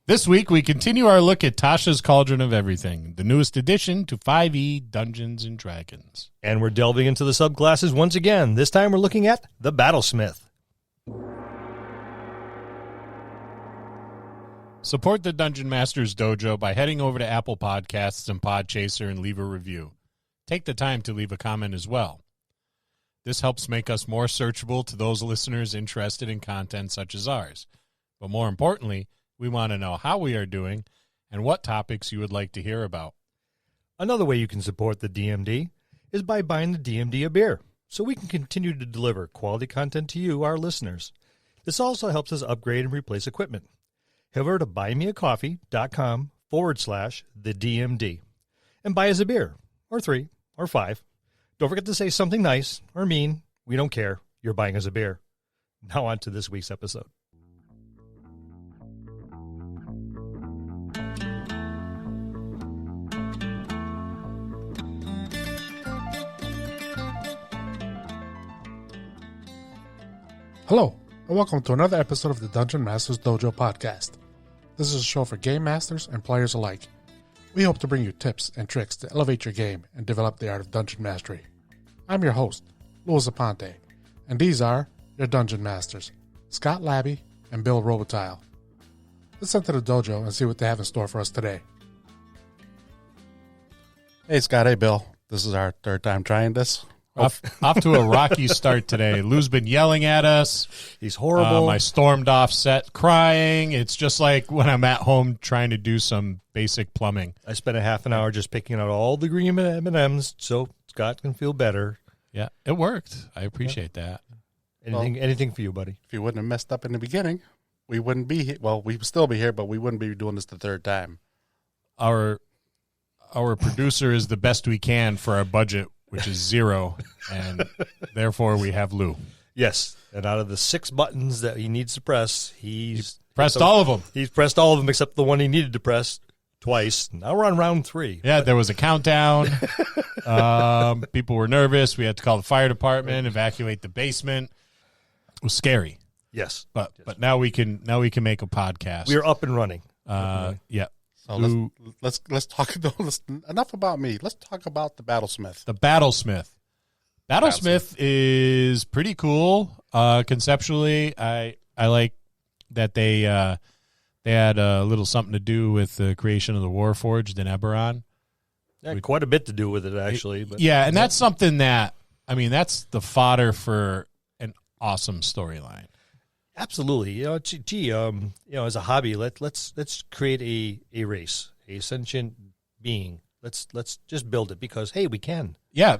This week, we continue our look at Tasha's Cauldron of Everything, the newest addition to 5e Dungeons & Dragons. And we're delving into the subclasses once again. This time we're looking at the Battlesmith. Support the Dungeon Masters Dojo by heading over to Apple Podcasts and Podchaser and leave a review. Take the time to leave a comment as well. This helps make us more searchable to those listeners interested in content such as ours. But more importantly, we want to know how we are doing and what topics you would like to hear about. Another way you can support the DMD is by buying the DMD a beer, so we can continue to deliver quality content to you, our listeners. This also helps us upgrade and replace equipment. Head over to buymeacoffee.com/thedmd and buy us a beer, or 3, or 5. Don't forget to say something nice or mean. We don't care. You're buying us a beer. Now on to this week's episode. Hello, and welcome to another episode of the Dungeon Masters Dojo podcast. This is a show for game masters and players alike. We hope to bring you tips and tricks to elevate your game and develop the art of dungeon mastery. I'm your host, Louis Aponte, and these are your dungeon masters, Scott Labby and Bill Robotile. Let's enter the dojo and see what they have in store for us today. Hey, Scott. Hey, Bill. This is our third time trying this. Off to a rocky start today. Lou's been yelling at us. He's horrible. I stormed off set crying. It's just like when I'm at home trying to do some basic plumbing. I spent a half an hour just picking out all the green M&Ms so Scott can feel better. Yeah, it worked. I appreciate that. Anything for you, buddy. If you wouldn't have messed up in the beginning, we wouldn't be here. Well, we would still be here, but we wouldn't be doing this the third time. Our producer is the best we can for our budget, which is 0, and therefore we have Lou. Yes, and out of the 6 buttons that he needs to press, he's pressed all of them. He's pressed all of them except the one he needed to press twice. Now we're on round 3. Yeah, there was a countdown. People were nervous. We had to call the fire department, evacuate the basement. It was scary. Yes, but now we can make a podcast. We're up and running. Yeah. So let's talk. Enough about me. Let's talk about the Battlesmith. The Battlesmith. Battlesmith is pretty cool. Conceptually, I like that they had a little something to do with the creation of the Warforged in Eberron. Yeah, quite a bit to do with it, actually. But yeah, and that's something that, I mean, that's the fodder for an awesome storyline. Absolutely. As a hobby, let's create a race, a sentient being. Let's just build it because, hey, we can. Yeah,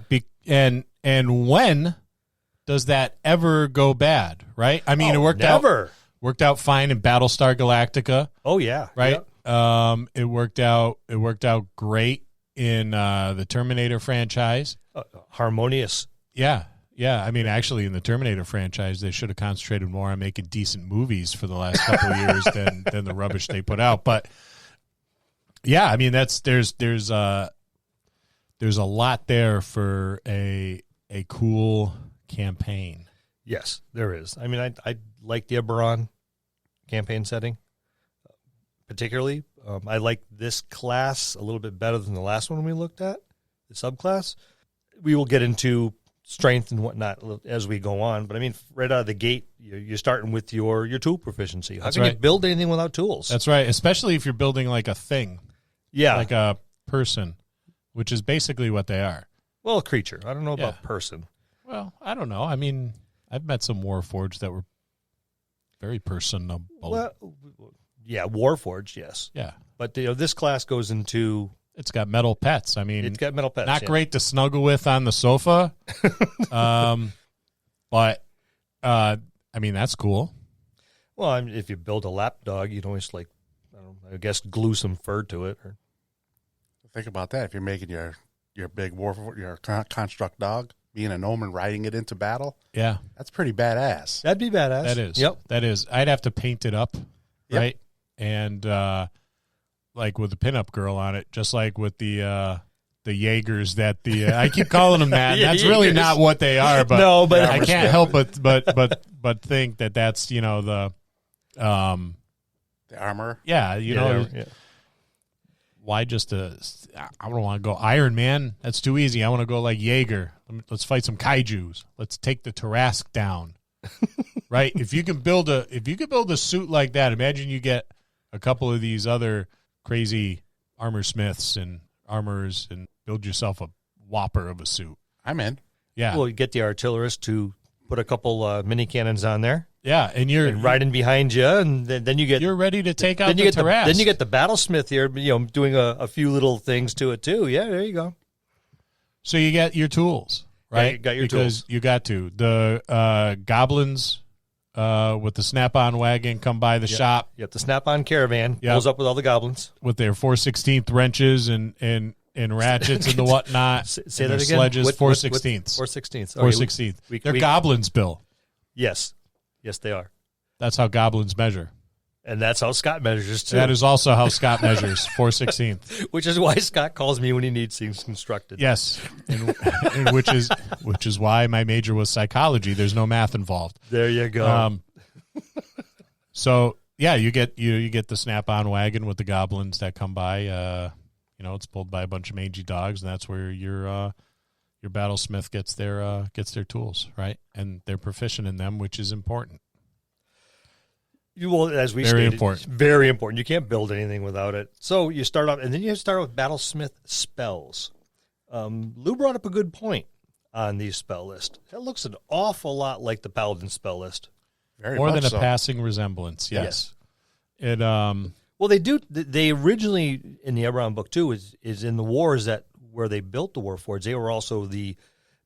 and when does that ever go bad, right? I mean, it worked out fine in Battlestar Galactica. Oh yeah. Right? Yeah. It worked out great in the Terminator franchise. Harmonious. Yeah. Yeah, I mean, actually, in the Terminator franchise, they should have concentrated more on making decent movies for the last couple of years than the rubbish they put out. But yeah, I mean, there's a lot there for a cool campaign. Yes, there is. I mean, I like the Eberron campaign setting, particularly. I like this class a little bit better than the last one we looked at, the subclass. We will get into strength and whatnot as we go on, but I mean, right out of the gate, you're starting with your tool proficiency. How can you build anything without tools? That's right, especially if you're building like a thing, like a person, which is basically what they are. Well, a creature. I don't know about person. Well, I don't know. I mean, I've met some Warforged that were very personable. Well, yeah, Warforged, yes. Yeah, but this class goes into. It's got metal pets. I mean, it's got metal pets. Not great to snuggle with on the sofa, but I mean, that's cool. Well, I mean, if you build a lap dog, you'd always I guess glue some fur to it. Or think about that. If you're making your big your construct dog, being a gnome and riding it into battle, yeah, that's pretty badass. That'd be badass. That is. Yep. That is. I'd have to paint it up, right? And like with the pinup girl on it, just like with the Jaegers that I keep calling them that. That's really not what they are, but no, but I can't help but think that that's the The armor. Yeah, why just I don't want to go Iron Man. That's too easy. I want to go like Jaeger. Let's fight some kaijus. Let's take the Tarask down. Right? If you can build a suit like that, imagine you get a couple of these other crazy armor smiths and armors and build yourself a whopper of a suit. I'm in. Yeah. Well, you get the artillerist to put a couple mini cannons on there. Yeah, and you're riding behind you, and then you get you're ready to take out the Tarask. Then you get the battlesmith here, doing a few little things to it too. Yeah, there you go. So you get your tools, right? Yeah, you got your because tools. You got to. The goblins with the snap-on wagon come by the shop. Yep, the snap-on caravan pulls up with all the goblins with their 4/16 wrenches and ratchets and the whatnot. Say that again. Sledges, 4/16. 4/16. 4/16. They're goblins, Bill. Yes, they are. That's how goblins measure. And that's how Scott measures, too. That is also how Scott measures, 4/16. Which is why Scott calls me when he needs things constructed. Yes, and which is why my major was psychology. There's no math involved. There you go. So, yeah, you get the snap-on wagon with the goblins that come by. It's pulled by a bunch of mangy dogs, and that's where your battlesmith gets their tools, right? And they're proficient in them, which is important. Well, as we very stated, important. Very important. You can't build anything without it. So you start off, and then you start with battlesmith spells. Lou brought up a good point on the spell list. It looks an awful lot like the paladin spell list. Very More much than so. a passing resemblance. Yes. It Well, they do. They originally in the Eberron book too is in the wars where they built the Warforged. They were also the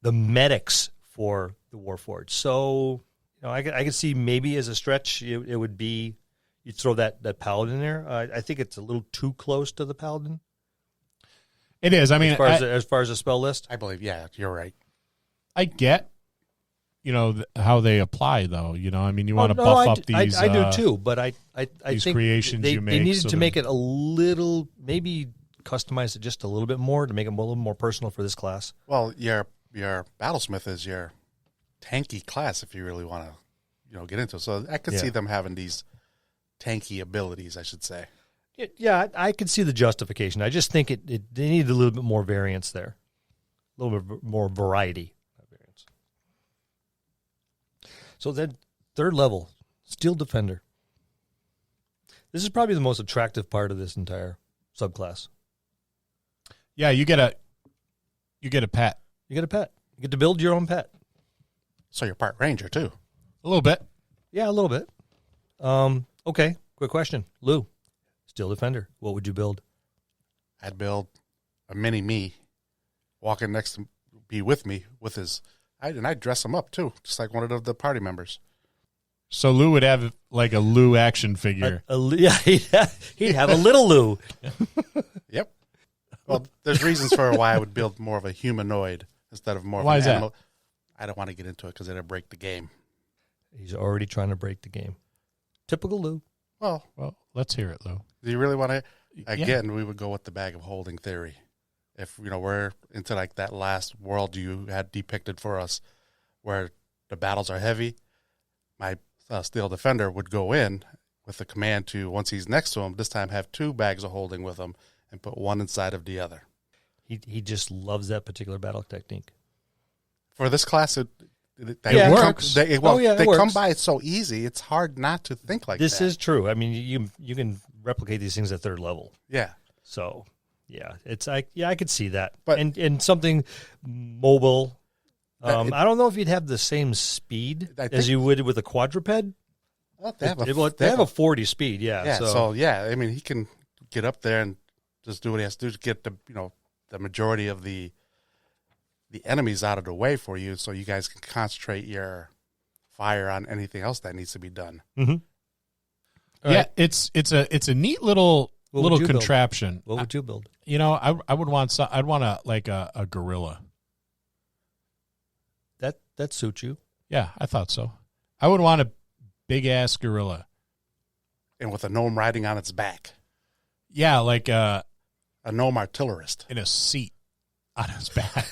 medics for the Warforged. So I could see maybe as a stretch it would be you'd throw that paladin in there. I think it's a little too close to the paladin. It is. I mean, as far as the spell list, I believe. Yeah, you're right. I get. How they apply, though. I mean, you want to buff up these. I do too, but I these think creations they needed to make it a little, maybe customize it just a little bit more to make it a little more personal for this class. Well, your battlesmith is your tanky class if you really want to, get into it. So I could see them having these tanky abilities, I should say. Yeah, I could see the justification. I just think they needed a little bit more variance there, a little bit more variety. So then, third level, Steel Defender. This is probably the most attractive part of this entire subclass. Yeah, you get a pet. You get a pet. You get to build your own pet. So you're part ranger too. A little bit. Yeah, a little bit. Okay, quick question. Lou, Steel Defender, what would you build? I'd build a mini me walking next to be with me with his... I'd dress him up, too, just like one of the party members. So Lou would have, like, a Lou action figure. He'd have a little Lou. Yep. Well, there's reasons for why I would build more of a humanoid instead of more of Why an is that? animal. I don't want to get into it because it'll break the game. He's already trying to break the game. Typical Lou. Well, let's hear it, Lou. do you really want to? Again, we would go with the bag of holding theory. If, we're into like that last world you had depicted for us where the battles are heavy, my Steel Defender would go in with the command to, once he's next to him, this time have 2 bags of holding with him and put one inside of the other. He just loves that particular battle technique. For this class, it works. They it come works. by it so easy, it's hard not to think like This that. is true. I mean, you can replicate these things at third level. Yeah. So... yeah, I could see that, But- and something mobile. I don't know if you'd have the same speed I think- as you would with a quadruped. Well, they have They have a 40 speed, yeah. Yeah, so I mean, he can get up there and just do what he has to do to get the majority of the enemies out of the way for you, so you guys can concentrate your fire on anything else that needs to be done. Mm-hmm. Yeah, it's a neat little What would you build? contraption. What would you build? I would want I'd want a gorilla. That suits you. Yeah, I thought so. I would want a big ass gorilla. And with a gnome riding on its back, Yeah, like a gnome artillerist. in a seat on his back.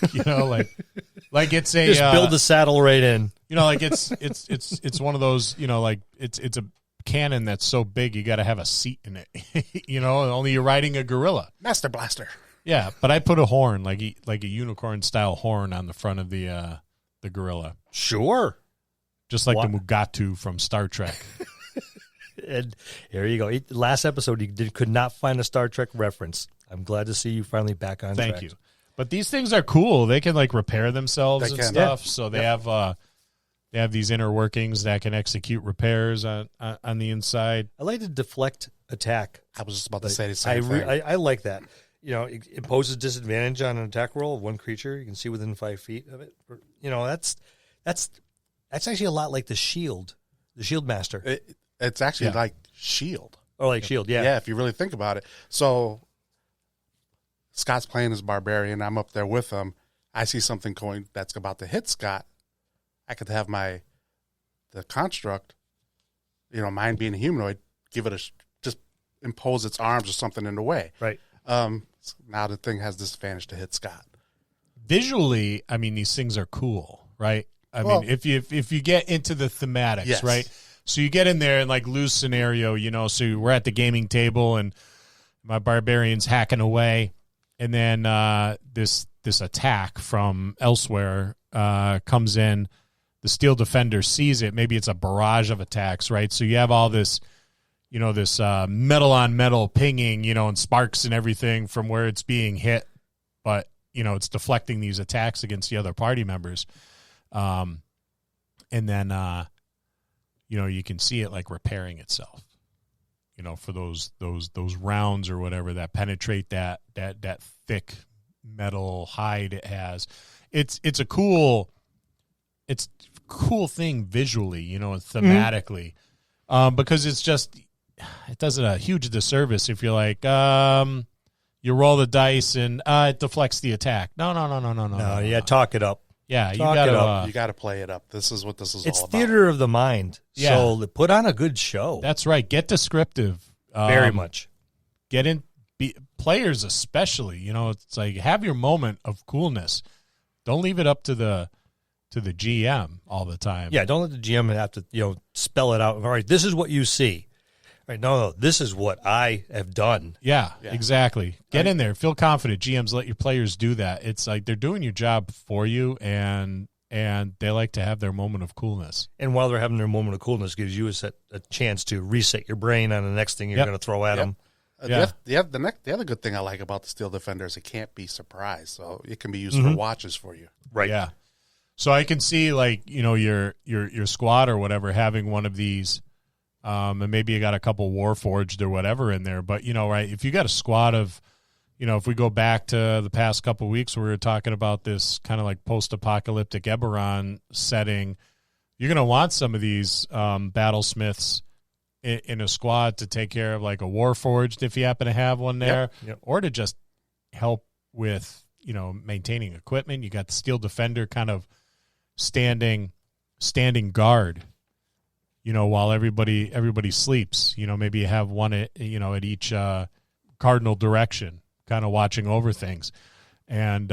Like it's a Just build the saddle right in. like it's one of those, like it's a cannon that's so big you got to have a seat in it. Only you're riding a gorilla. Master Blaster. Yeah, but I put a horn, like a unicorn style horn, on the front of the gorilla, Sure. just like the Mugatu from Star Trek. And here you go. Last episode, you could not find a Star Trek reference. I'm glad to see you finally back on track. Thank you. But these things are cool. They can like repair themselves and stuff. Yeah. So they have these inner workings that can execute repairs on the inside. I like to deflect attack. I was just about to say the same thing. I like that. It imposes disadvantage on an attack roll of one creature. You can see within 5 feet of it. That's actually a lot like the shield master. It's actually like shield. Or like shield, yeah. Yeah, if you really think about it. So Scott's playing as barbarian. I'm up there with him. I see something going that's about to hit Scott. I could have the construct, mine being a humanoid, give it just impose its arms or something in the way. Right. Now the thing has disadvantage to hit Scott. Visually, I mean, these things are cool, right? I mean, if you get into the thematics, yes. right? So you get in there and like lose scenario, so we're at the gaming table and my barbarian's hacking away, and then this attack from elsewhere comes in. The steel defender sees it. Maybe it's a barrage of attacks, right? So you have all this, this metal on metal pinging, and sparks and everything from where it's being hit, but it's deflecting these attacks against the other party members, and then you can see it like repairing itself, for those rounds or whatever that penetrate that thick metal hide it has. It's a cool thing visually, and thematically, because it does a huge disservice if you're like, you roll the dice and it deflects the attack. No. Yeah, talk it up. Yeah, you got to play it up. This is what this is all about. It's theater of the mind. Yeah. So put on a good show. That's right. Get descriptive. Very much. Get in. Players especially. It's like have your moment of coolness. Don't leave it up to the GM all the time. Yeah, don't let the GM have to spell it out. All right, this is what you see. All right, no, this is what I have done. Yeah. Exactly. Get in there. Feel confident. GMs, let your players do that. It's like they're doing your job for you, and they like to have their moment of coolness. And while they're having their moment of coolness, gives you a chance to reset your brain on the next thing you're going to throw at them. The other good thing I like about the Steel Defender is it can't be surprised, so it can be used for watches for you. Right. Yeah. So I can see like your squad or whatever having one of these. And maybe you got a couple Warforged or whatever in there. But, right, if you got a squad of, if we go back to the past couple of weeks where we were talking about this kind of like post-apocalyptic Eberron setting, you're going to want some of these battlesmiths in a squad to take care of like a Warforged if you happen to have one there, or to just help with, maintaining equipment. You got the Steel Defender kind of standing guard. While everybody sleeps, maybe you have one at each cardinal direction, kind of watching over things. And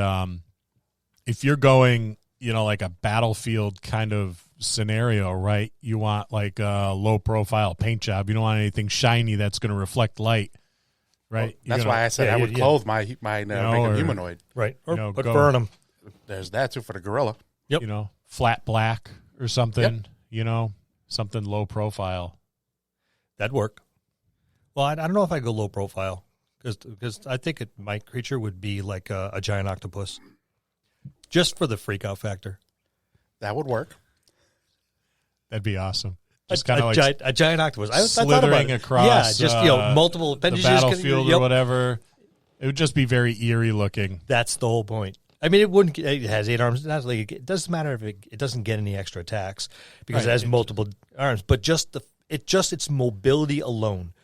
if you're going, like a battlefield kind of scenario, right? You want like a low profile paint job. You don't want anything shiny that's going to reflect light, right? Well, that's why I said I would clothe my humanoid, right? Or burn them. There's that too for the gorilla. Yep. Flat black or something. Something low profile. That'd work. Well, I don't know if I go low profile because I think my creature would be like a giant octopus, just for the freak out factor. That would work. That'd be awesome. Just kind of like a giant octopus. I slithering across. Yeah, just multiple appendages, the battlefield or whatever. It would just be very eerie looking. That's the whole point. I mean, it has 8 arms. It doesn't matter if it doesn't get any extra attacks because it has multiple arms. But just its mobility alone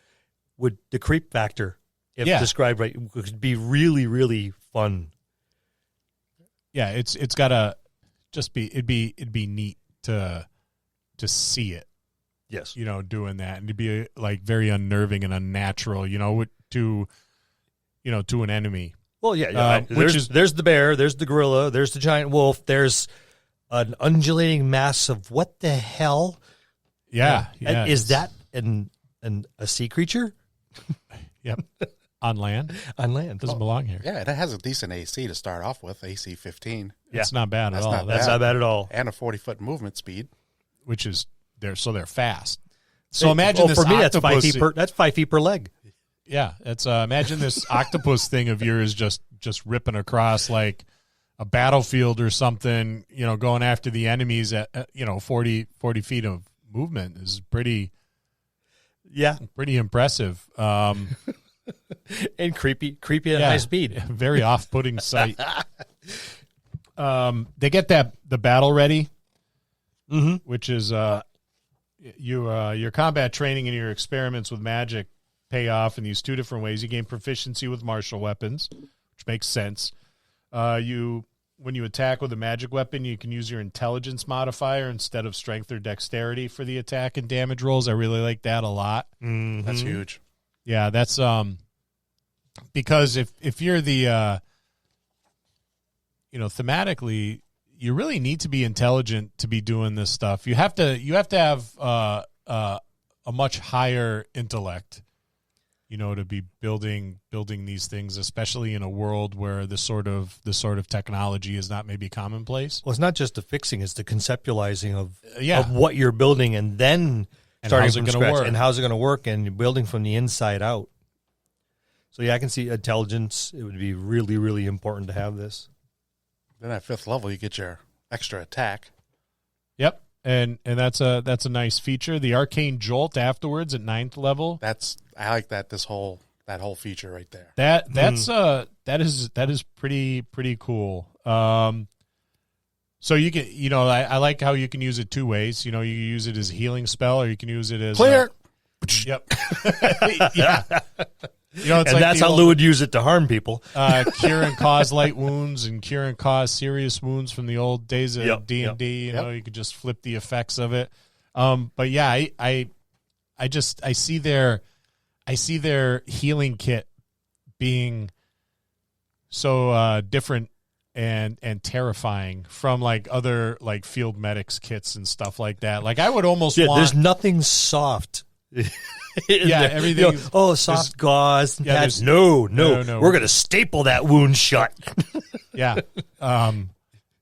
would the creep factor, if described right, would be really, really fun. Yeah, it's gotta just be it'd be neat to see it. Yes, doing that, and to be like very unnerving and unnatural. To an enemy. Well, there's the bear, there's the gorilla, there's the giant wolf, there's an undulating mass of what the hell? Yeah. Is that and a sea creature Yep. On land. on land. Doesn't belong here. Yeah, it has a decent AC to start off with, AC 15. It's not bad at That's all. not That's not bad at all. And a 40-foot movement speed. Which is they're fast. So imagine this for me, octopus. that's 5 feet per leg. Yeah, it's imagine this octopus thing of yours just ripping across like a battlefield or something, going after the enemies at 40 feet of movement is pretty impressive. And creepy at high speed. Very off-putting sight. They get the battle ready, which is your combat training and your experiments with magic pay off in these two different ways. You gain proficiency with martial weapons, which makes sense. When you attack with a magic weapon, you can use your intelligence modifier instead of strength or dexterity for the attack and damage rolls. I really like that a lot. Mm-hmm. That's huge. Yeah, that's because if you're the thematically, you really need to be intelligent to be doing this stuff. You have to have a much higher intellect, to be building these things, especially in a world where this sort of technology is not maybe commonplace. Well, it's not just the fixing; it's the conceptualizing of what you're building, and then starting from scratch. And how's it going to work? And building from the inside out. So yeah, I can see intelligence. It would be really, really important to have this. Then at 5th level, you get your extra attack. Yep, and that's a nice feature. The arcane jolt afterwards at 9th level. I like that. That whole feature right there. That is pretty cool. So you can I like how you can use it two ways. You use it as a healing spell, or you can use it as clear. Yep. Yeah. It's and like that's how Lou would use it to harm people. Cure and cause light wounds and cure and cause serious wounds from the old days of D&D. You could just flip the effects of it. But yeah, I see their healing kit being so different and terrifying from like other like field medics kits and stuff like that. Like I would almost want. There's nothing soft. Everything. Soft gauze. Yeah, no. We're gonna staple that wound shut. Yeah.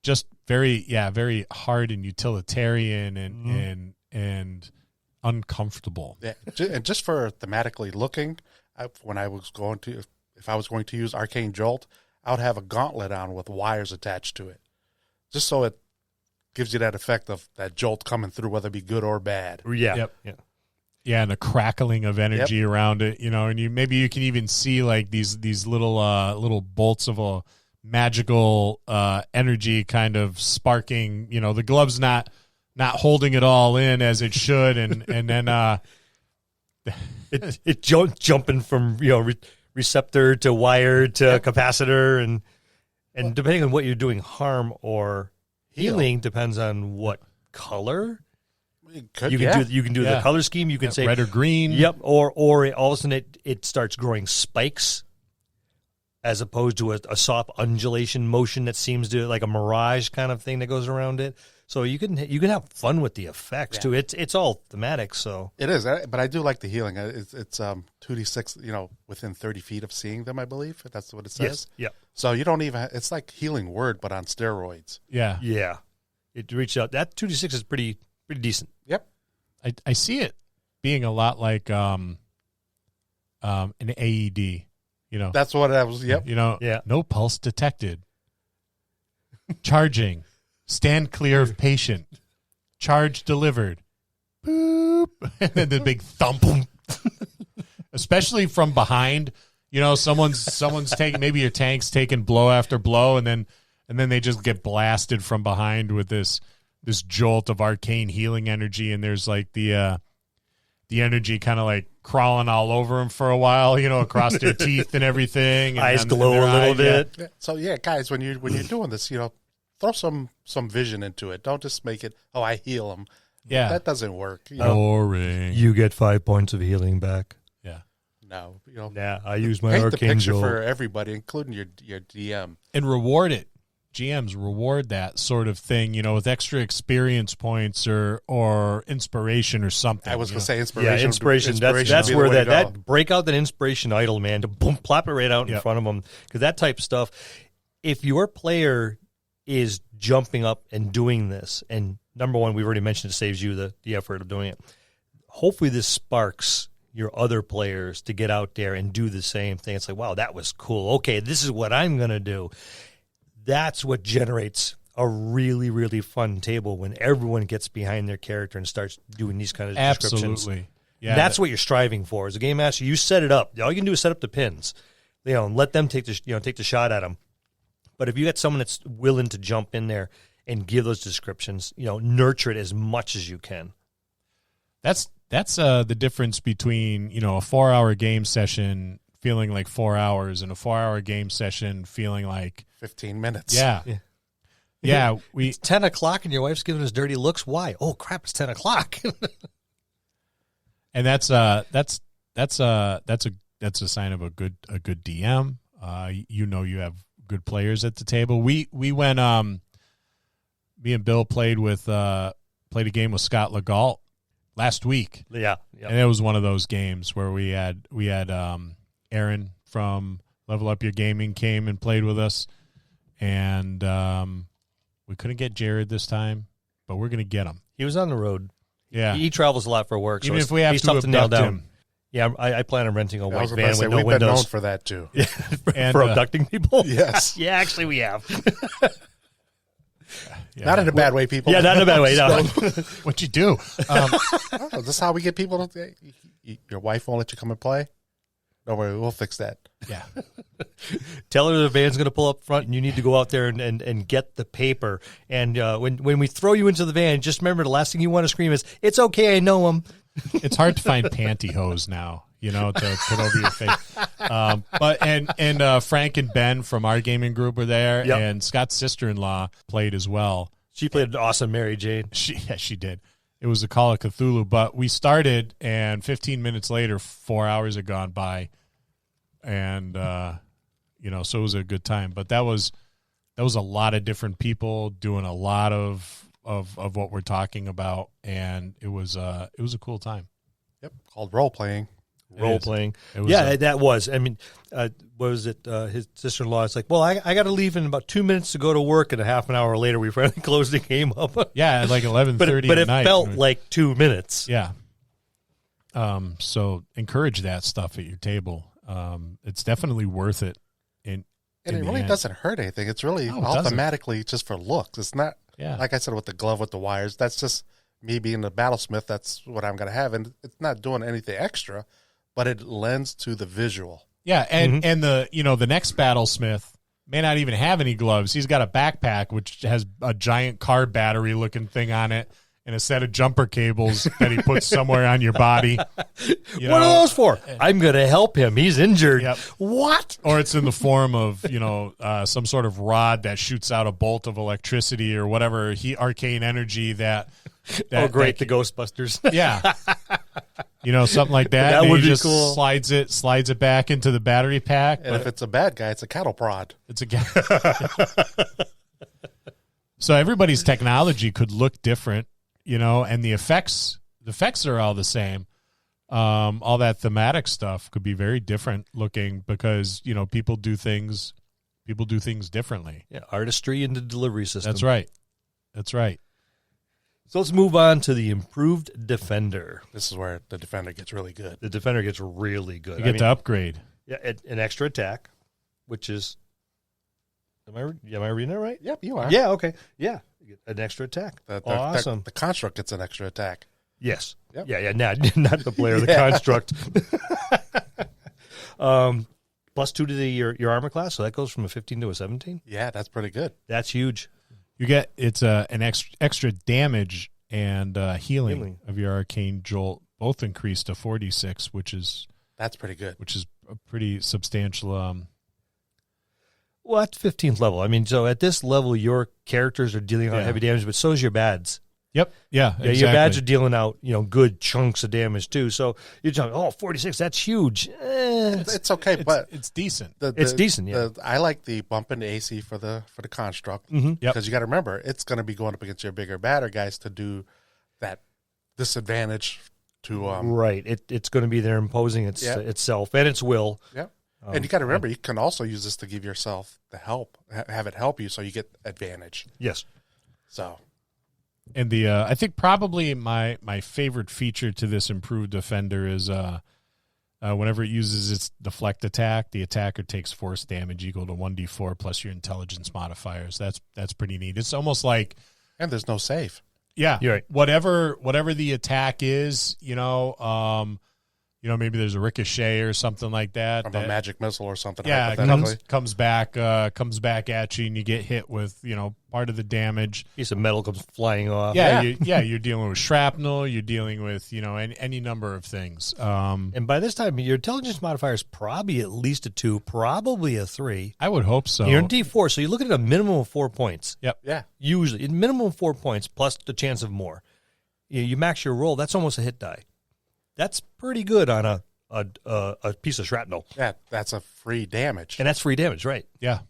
Just very hard and utilitarian and uncomfortable. Yeah, and just for thematically looking, if I was going to use Arcane Jolt, I would have a gauntlet on with wires attached to it, just so it gives you that effect of that jolt coming through, whether it be good or bad. Yeah. Yep. Yeah, and the crackling of energy around it, and maybe you can even see like these little bolts of a magical energy kind of sparking. The glove's not holding it all in as it should, and then it jumping from receptor to wire to capacitor, and depending on what you're doing, harm or healing depends on what color. You can do the color scheme. You can say red or green. Yep. Or all of a sudden it starts growing spikes, as opposed to a soft undulation motion that seems to like a mirage kind of thing that goes around it. So you can have fun with the effects too. It's all thematic. So it is, but I do like the healing. It's 2d6. Within 30 feet of seeing them, I believe that's what it says. Yes. Yep. So you don't even. It's like healing word, but on steroids. Yeah. Yeah. It reached out. That 2d6 is pretty decent. Yep. I see it being a lot like an AED. That's what I was. Yep. No pulse detected. Charging. Stand clear of patient. Charge delivered. Boop. And then the big thump. Especially from behind. Someone's taking, maybe your tank's taking blow after blow, and then they just get blasted from behind with this jolt of arcane healing energy, and there's like the energy kind of like crawling all over them for a while, across their teeth and everything. And eyes glow a little bit. Yeah. So yeah, guys, when you're doing this, throw some vision into it. Don't just make it, I heal them. Yeah. That doesn't work. Boring. You get 5 points of healing back. Yeah. No. Yeah, I use my paint arcane the picture jolt for everybody, including your DM. And reward it. GMs reward that sort of thing, with extra experience points or inspiration or something. I was going to say inspiration. Yeah, inspiration. That's where that break out that inspiration idol, man, to boom, plop it right out in front of them. Because that type of stuff, if your player is jumping up and doing this, and number one, we've already mentioned it saves you the effort of doing it. Hopefully this sparks your other players to get out there and do the same thing. It's like, wow, that was cool. Okay, this is what I'm going to do. That's what generates a really, really fun table when everyone gets behind their character and starts doing these kind of descriptions. Absolutely. Yeah, that's what you're striving for. As a game master, you set it up. All you can do is set up the pins, and let them take the shot at them. But if you got someone that's willing to jump in there and give those descriptions, nurture it as much as you can. That's the difference between, a 4-hour game session feeling like 4 hours and a 4-hour game session feeling like 15 minutes. Yeah. It's 10 o'clock and your wife's giving us dirty looks. Why? Oh crap! It's 10 o'clock. And that's a sign of a good DM. You have good players at the table. We went. Me and Bill played a game with Scott Legault last week. Yeah. And it was one of those games where we had Aaron from Level Up Your Gaming came and played with us, and we couldn't get Jared this time, but we're going to get him. He was on the road. Yeah, he travels a lot for work. Even so if we have to nail down. Him. Yeah, I plan on renting a white van with no we've windows. Been known for that too. And, for abducting people. Yes. Yeah, actually we have. Yeah. Not in a bad way, people. Yeah, not in a bad way. No. What'd you do? This is how we get people to. Your wife won't let you come and play. Don't worry, we'll fix that. Yeah. Tell her the van's going to pull up front, and you need to go out there and get the paper. And when we throw you into the van, just remember the last thing you want to scream is, "It's okay, I know him." It's hard to find pantyhose now, to put over your face. But Frank and Ben from our gaming group were there, and Scott's sister-in-law played as well. She played an awesome Mary Jane. She did. It was a Call of Cthulhu, but we started, and 15 minutes later, 4 hours had gone by, and so it was a good time. But that was a lot of different people doing a lot of what we're talking about, and it was a cool time. Yep, called role playing. Role playing. That was. I mean, what was it? His sister-in-law is like, well, I got to leave in about 2 minutes to go to work, and a half an hour later, we finally closed the game up. Yeah, at like 11:30 but at it night. felt like 2 minutes. Yeah. So encourage that stuff at your table. It's definitely worth it. And it really doesn't hurt anything. It's really automatically just for looks. It's not, like I said, with the glove with the wires. That's just me being a battlesmith. That's what I'm going to have. And it's not doing anything extra, but it lends to the visual. Yeah, and the next battlesmith may not even have any gloves. He's got a backpack which has a giant car battery looking thing on it and a set of jumper cables that he puts somewhere on your body. What are those for? I'm going to help him. He's injured. Yep. What? Or it's in the form of some sort of rod that shoots out a bolt of electricity or whatever arcane energy that the Ghostbusters. Yeah. Something like that. That would be just cool. Slides it back into the battery pack. And if it's a bad guy, it's a cattle prod. It's So everybody's technology could look different, and the effects are all the same. All that thematic stuff could be very different looking because, people do things differently. Yeah, artistry in the delivery system. That's right. So let's move on to the improved Defender. This is where the Defender gets really good. The Defender gets really good. You get to upgrade. Yeah, an extra attack, which is... Am I reading that right? Yep, you are. Yeah, okay. Yeah, an extra attack. Awesome. The construct gets an extra attack. Yes. Yep. Yeah, not the player, the construct. +2 to your armor class, so that goes from a 15 to a 17. Yeah, that's pretty good. That's huge. You get an extra damage and healing of your arcane jolt, both increased to 46, that's pretty good. Which is a pretty substantial. Well, at 15th level, I mean, so at this level, your characters are dealing out heavy damage, but so is your bads. Yep. Yeah. Yeah, your badge are dealing out, good chunks of damage too. So you're talking, 46, that's huge. It's okay, but it's decent. It's decent. Yeah, I like the bump in the AC for the construct Yep. because you got to remember it's going to be going up against your bigger, badder guys to do that disadvantage to right. It's going to be there imposing itself and its will. Yeah, and you got to remember you can also use this to give yourself the help, have it help you, so you get advantage. Yes. So. And I think probably my favorite feature to this improved defender is whenever it uses its deflect attack, the attacker takes force damage equal to 1d4 plus your intelligence modifiers. That's pretty neat. It's almost like, and there's no save. Yeah, you're right. Whatever the attack is, maybe there's a ricochet or something like that. From a magic missile or something. Yeah, it comes back at you, and you get hit with part of the damage. Piece of metal comes flying off. Yeah. You're dealing with shrapnel. You're dealing with any number of things. And by this time, your intelligence modifier is probably at least a 2, probably a 3. I would hope so. You're in D4, so you're looking at a minimum of 4 points. Yep. Yeah. Usually, minimum of 4 points plus the chance of more. You max your roll. That's almost a hit die. That's pretty good on a piece of shrapnel. Yeah, that's a free damage. And that's free damage, right? Yeah.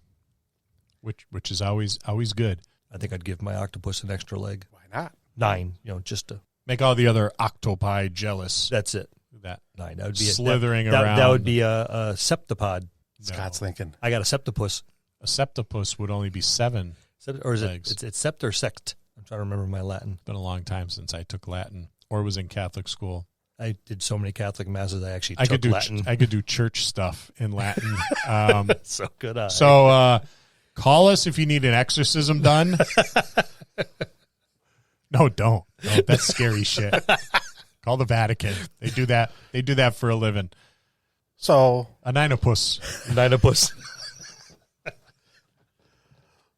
Which is always good. I think I'd give my octopus an extra leg. Why not? 9, just to make all the other octopi jealous. That's it. That 9. That would be slithering around. That would be a septipod. Scott's thinking. I got a septopus. A septopus would only be 7. Or is legs. It's sept or sect? I'm trying to remember my Latin. It's been a long time since I took Latin or was in Catholic school. I did so many Catholic masses. I actually took Latin. I could do church stuff in Latin. So could I. So call us if you need an exorcism done. No, don't. No, that's scary shit. Call the Vatican. They do that. They do that for a living. So a ninopus.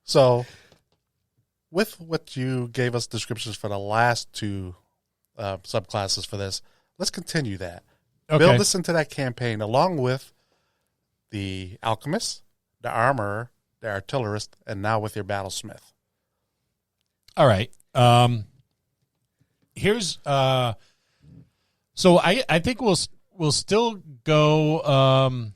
So with what you gave us descriptions for the last 2 subclasses for this, let's continue that. Okay. Build this into that campaign along with the alchemist, the armorer, the artillerist, and now with your battlesmith. All right. Here's so I think we'll still go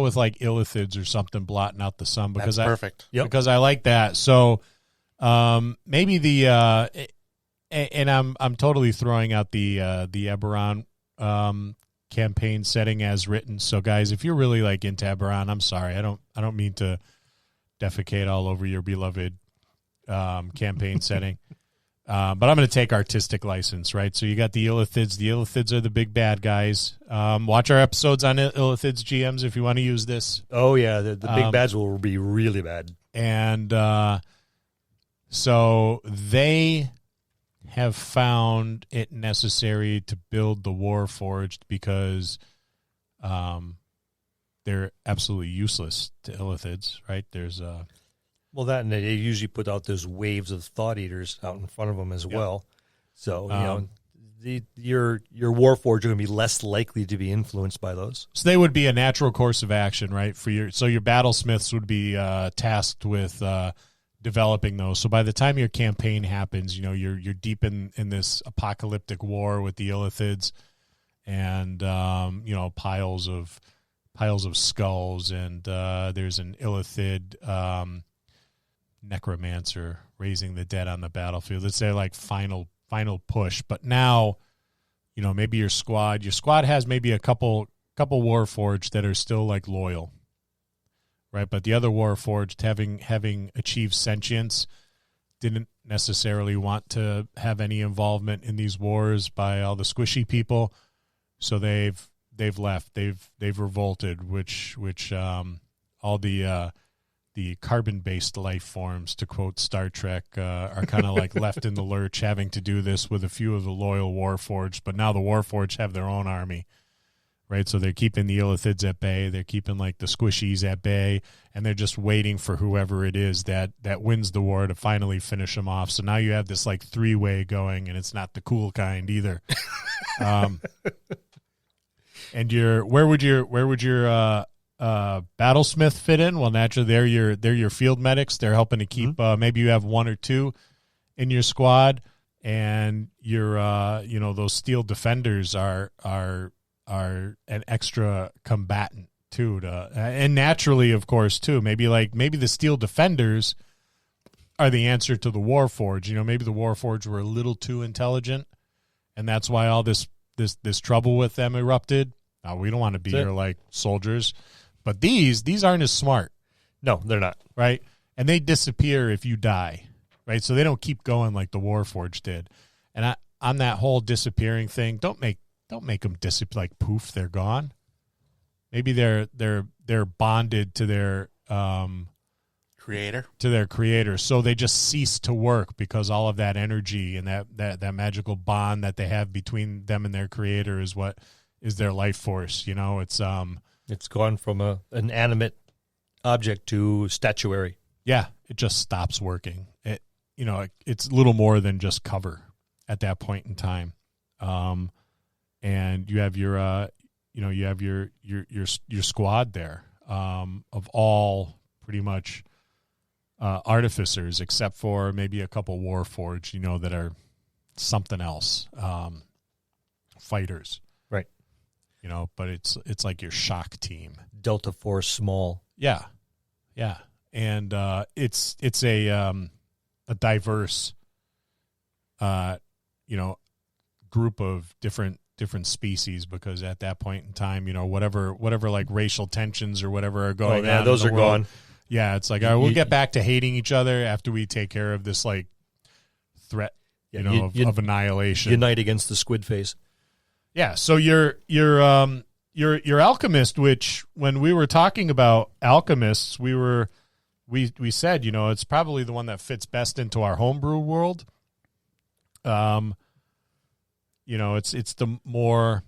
with like illithids or something blotting out the sun because That's perfect. Because I like that. So maybe the and I'm totally throwing out the Eberron campaign setting as written. So guys, if you're really like into Eberron, I'm sorry. I don't mean to defecate all over your beloved campaign setting. But I'm going to take artistic license, right? So you got the illithids. The illithids are the big bad guys. Watch our episodes on illithids GMs if you want to use this. Oh yeah, the big bads will be really bad. And so they have found it necessary to build the Warforged because they're absolutely useless to illithids, right? There's well, that and they usually put out those waves of thought eaters out in front of them as well. So your Warforged are going to be less likely to be influenced by those. So they would be a natural course of action, right? Your battlesmiths would be tasked with developing those. So by the time your campaign happens, you're deep in this apocalyptic war with the illithids, and piles of skulls, and there's an illithid necromancer raising the dead on the battlefield. It's their like final push. But now, maybe your squad has maybe a couple Warforged that are still like loyal. Right, but the other Warforged, having achieved sentience, didn't necessarily want to have any involvement in these wars by all the squishy people, so they've left. They've revolted, which all the carbon-based life forms, to quote Star Trek, are kind of like left in the lurch, having to do this with a few of the loyal Warforged. But now the Warforged have their own army. Right, so they're keeping the illithids at bay. They're keeping like the squishies at bay, and they're just waiting for whoever it is that wins the war to finally finish them off. So now you have this like 3-way going, and it's not the cool kind either. And where would your battlesmith fit in? Well, naturally they're your field medics. They're helping to keep. Maybe you have 1 or 2, in your squad, and your those steel defenders are an extra combatant too, and naturally, of course, too. Maybe the steel defenders are the answer to the Warforged. Maybe the Warforged were a little too intelligent, and that's why all this trouble with them erupted. We don't want to be here like soldiers, but these aren't as smart. No, they're not. Right, and they disappear if you die. Right, so they don't keep going like the Warforged did. And on that whole disappearing thing, don't make them disappear like poof, they're gone. Maybe they're bonded to their creator, so they just cease to work because all of that energy and that magical bond that they have between them and their creator is what is their life force. It's gone from an animate object to statuary. Yeah, it just stops working. It's a little more than just cover at that point in time. And you have your squad there of all pretty much artificers, except for maybe a couple Warforged, that are something else, fighters, right? But it's like your shock team, Delta Force Small. Yeah, and it's a diverse, group of different species, because at that point in time, whatever like racial tensions or whatever are going on, those are gone. Yeah, it's like, all right, we'll get back to hating each other after we take care of this like threat, of annihilation. Unite against the squid face. Yeah, so your alchemist, which when we were talking about alchemists, we said, it's probably the one that fits best into our homebrew world. It's the more,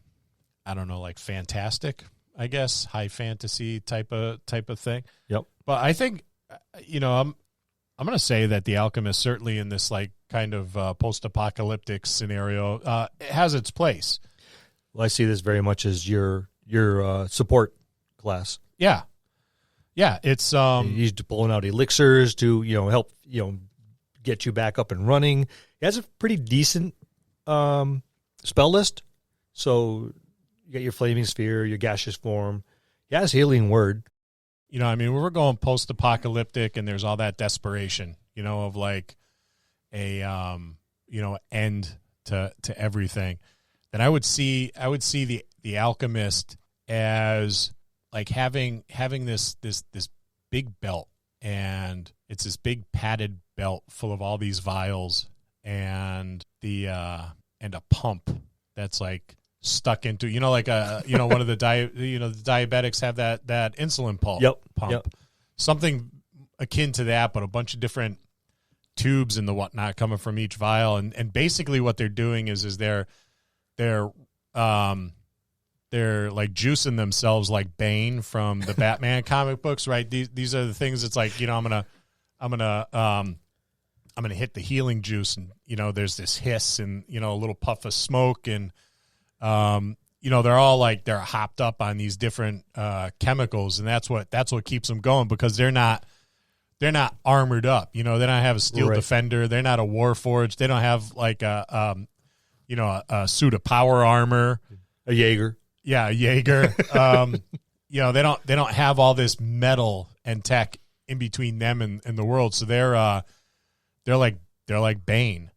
I don't know, like fantastic, I guess, high fantasy type of thing. Yep. But I think, I'm going to say that the alchemist, certainly in this like kind of post-apocalyptic scenario, it has its place. Well, I see this very much as your support class. Yeah. Yeah, it's he's pulling out elixirs to help get you back up and running. He has a pretty decent spell list. So you got your flaming sphere, your gaseous form. He has healing word. We're going post-apocalyptic, and there's all that desperation, of like a end to everything. Then I would see the alchemist as like having this big belt, and it's this big padded belt full of all these vials and a pump that's like stuck into like one of the the diabetics have that insulin pump. Yep. Something akin to that, but a bunch of different tubes and the whatnot coming from each vial, and basically what they're doing is they're like juicing themselves like Bane from the Batman comic books, right? These are the things. It's like, I'm gonna hit the healing juice, and there's this hiss and a little puff of smoke, and they're all like they're hopped up on these different chemicals, and that's what keeps them going, because they're not armored up. They don't have a steel defender. They're not a Warforged. They don't have like a suit of power armor. A Jaeger. Yeah, a Jaeger. They don't have all this metal and tech in between them and the world. So they're like Bane.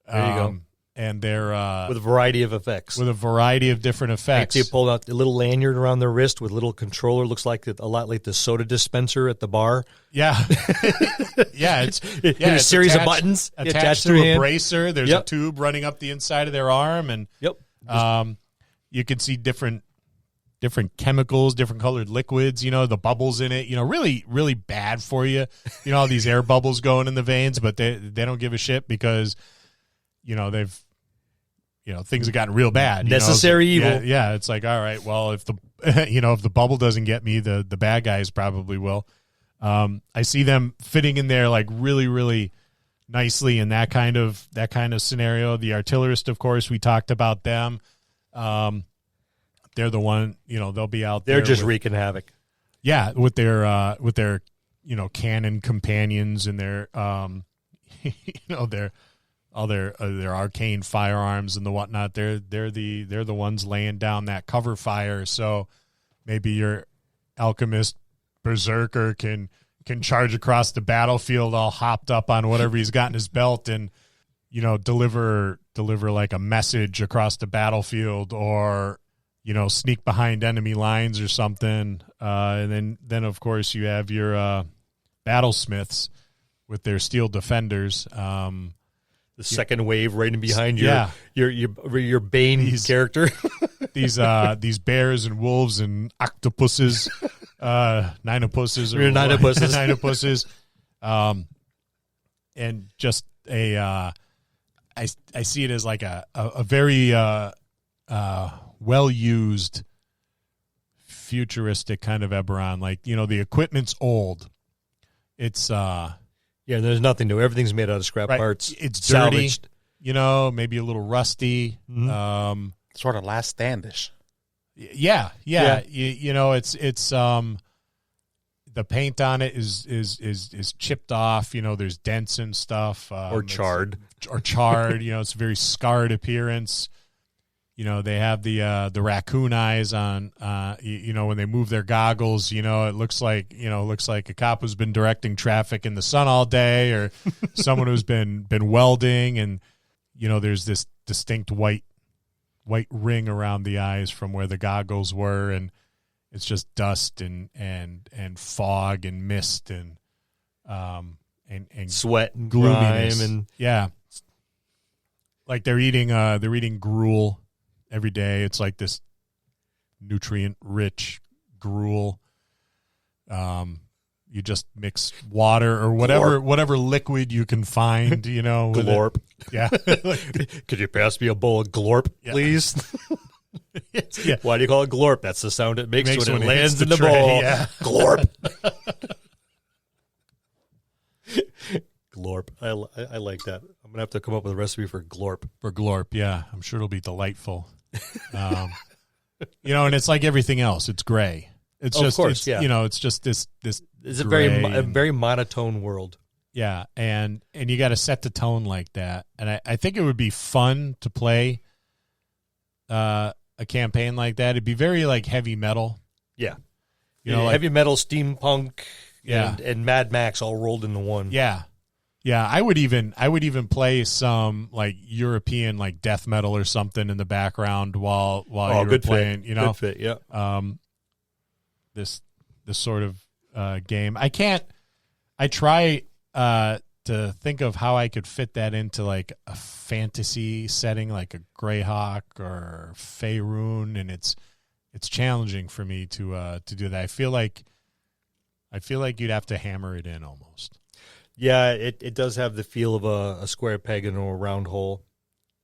There you go. And they're with a variety of effects. With a variety of different effects. They pulled out the little lanyard around their wrist with a little controller. Looks like a lot like the soda dispenser at the bar. Yeah. It's a series of buttons attached to a bracer. There's a tube running up the inside of their arm, and you can see different chemicals, different colored liquids, the bubbles in it, really, really bad for you. All these air bubbles going in the veins, but they don't give a shit because, they've, things have gotten real bad. Necessary evil. Yeah. It's like, all right, well, if the bubble doesn't get me, the bad guys probably will. I see them fitting in there like really, really nicely in that kind of scenario. The artillerist, of course, we talked about them. They're the one, they'll be out there. They're just wreaking havoc. Yeah, with their cannon companions and their all their arcane firearms and the whatnot. They're the ones laying down that cover fire. So maybe your alchemist berserker can charge across the battlefield all hopped up on whatever he's got in his belt and, you know, deliver like a message across the battlefield, or, you know, sneak behind enemy lines or something. And then of course you have your battlesmiths with their steel defenders. The second wave right in behind your Bane character. these bears and wolves and octopuses, ninopuses, ninopuses, and just I see it as like a very well used futuristic kind of Eberron. Like, you know, the equipment's old. It's there's nothing new. Everything's made out of scrap parts. It's salvaged. dirty, you know, maybe a little rusty. Mm-hmm. Sort of last standish. Yeah. You know, it's the paint on it is chipped off. You know, there's dents and stuff, or charred. You know, it's a very scarred appearance. You know, they have the raccoon eyes on. You know, when they move their goggles, you know, it looks like a cop who's been directing traffic in the sun all day, or someone who's been welding, and, you know, there's this distinct white ring around the eyes from where the goggles were, and it's just dust and fog and mist and sweat and gloominess. grime and like they're eating gruel every day. It's like this nutrient rich gruel. You just mix water or whatever liquid you can find, you know. Glorp. Yeah. Could you pass me a bowl of glorp, please? Yeah. Why do you call it glorp? That's the sound it makes when it lands hits in the tray, bowl. Yeah. Glorp. Glorp. I like that. I'm going to have to come up with a recipe for glorp. For glorp, yeah. I'm sure it'll be delightful. You know, and it's like everything else. It's gray. It's just, of course, you know, it's just this. It's a very monotone world. Yeah, and you got to set the tone like that. And I think it would be fun to play a campaign like that. It'd be very like heavy metal. Yeah, you know, like, heavy metal, steampunk, yeah, and Mad Max all rolled into one. Yeah. Yeah, I would even play some like European like death metal or something in the background while you were playing. Fit. You know, good fit. Yeah. This sort of game. I try to think of how I could fit that into like a fantasy setting, like a Greyhawk or Faerun, and it's challenging for me to do that. I feel like you'd have to hammer it in almost. Yeah, it does have the feel of a square peg into a round hole.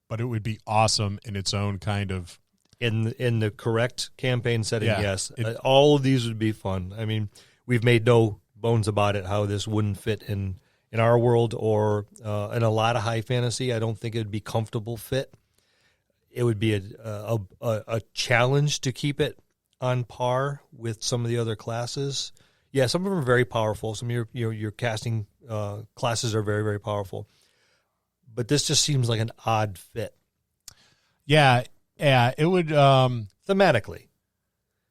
But it would be awesome in its own kind of... In the correct campaign setting, yeah, yes. All of these would be fun. I mean, we've made no bones about it, how this wouldn't fit in our world or in a lot of high fantasy. I don't think it would be comfortable fit. It would be a challenge to keep it on par with some of the other classes. Yeah, some of them are very powerful. Some of your casting classes are very, very powerful. But this just seems like an odd fit. Yeah, it would... thematically.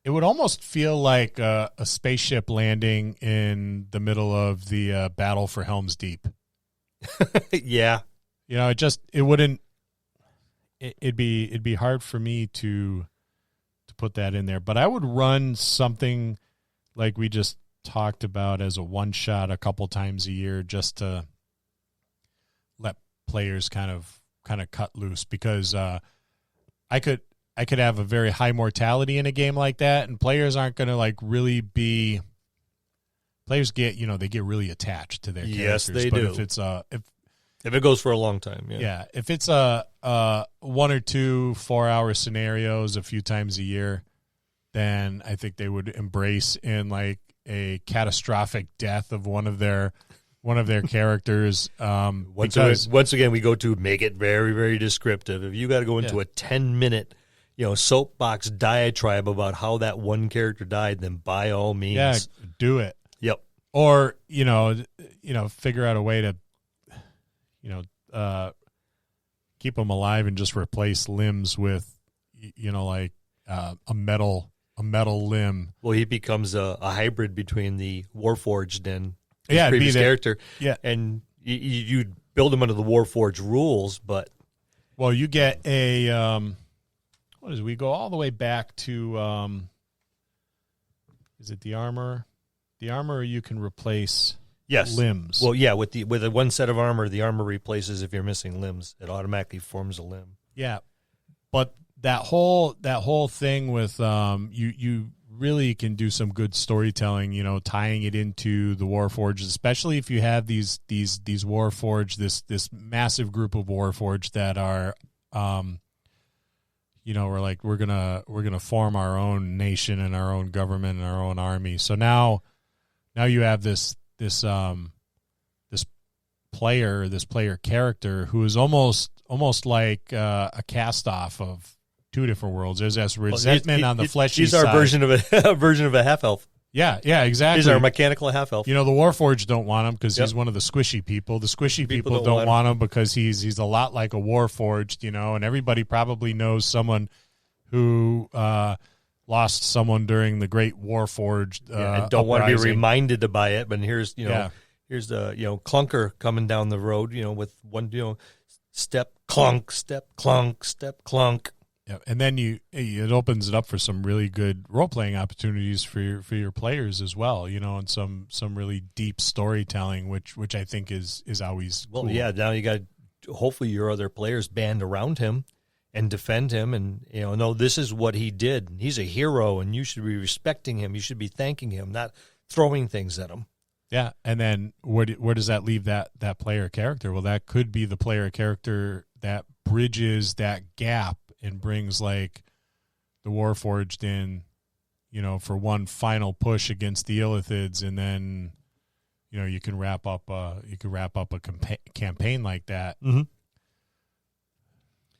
It would almost feel like a spaceship landing in the middle of the battle for Helm's Deep. Yeah. You know, it wouldn't... It'd be hard for me to put that in there. But I would run something like we just talked about as a one-shot a couple times a year just to let players kind of cut loose, because I could have a very high mortality in a game like that, and players aren't going to like really be. Players get they get really attached to their characters. Yes, they but do. If it's if it goes for a long time, yeah. If it's a 1 or 2 4-hour scenarios a few times a year, then I think they would embrace in like a catastrophic death of one of their characters. Once again, we go to make it very, very descriptive. If you got to go into a 10-minute, soapbox diatribe about how that one character died, then by all means, do it. Yep. Or figure out a way to, keep them alive and just replace limbs with, like a metal limb. Well, he becomes a hybrid between the Warforged and his Yeah, previous character. Yeah, and you build him under the Warforged rules, but well, you get a we go all the way back to is it the armor? The armor you can replace limbs. Well, yeah, with the one set of armor, the armor replaces if you're missing limbs. It automatically forms a limb. Yeah, but that whole thing with you really can do some good storytelling, tying it into the Warforged, especially if you have these Warforged, this massive group of Warforged that are we're gonna form our own nation and our own government and our own army. So now you have this player character who is almost like a cast off of two different worlds. There's this resentment on the fleshy side. He's our version of a half elf. Yeah, exactly. He's our mechanical half elf. The Warforged don't want him because he's one of the squishy people. The squishy people don't want him because he's a lot like a Warforged, and everybody probably knows someone who lost someone during the Great Warforged. And don't want to be reminded by it, but here's the clunker coming down the road, with one step clunk, step clunk, step clunk. Yeah, and then it opens it up for some really good role playing opportunities for your players as well, and some really deep storytelling, which I think is always cool. Well, yeah. Now you got hopefully your other players band around him and defend him, and no, this is what he did. He's a hero, and you should be respecting him. You should be thanking him, not throwing things at him. Yeah, and then where does that leave that player character? Well, that could be the player character that bridges that gap and brings like the Warforged in, for one final push against the Illithids, and then you can wrap up a campaign like that. Mm-hmm.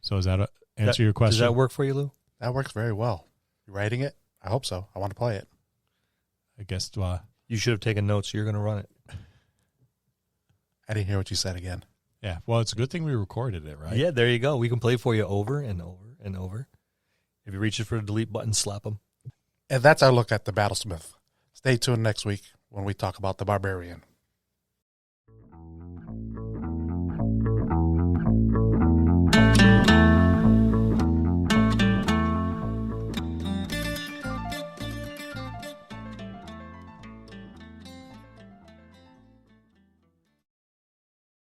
So does that answer your question? Does that work for you, Lou? That works very well. You writing it? I hope so. I want to play it. I guess you should have taken notes. You're going to run it. I didn't hear what you said again. Yeah, well, it's a good thing we recorded it, right? Yeah, there you go. We can play for you over and over and over. If you reach for the delete button, slap them. And that's our look at the Battlesmith. Stay tuned next week when we talk about the Barbarian.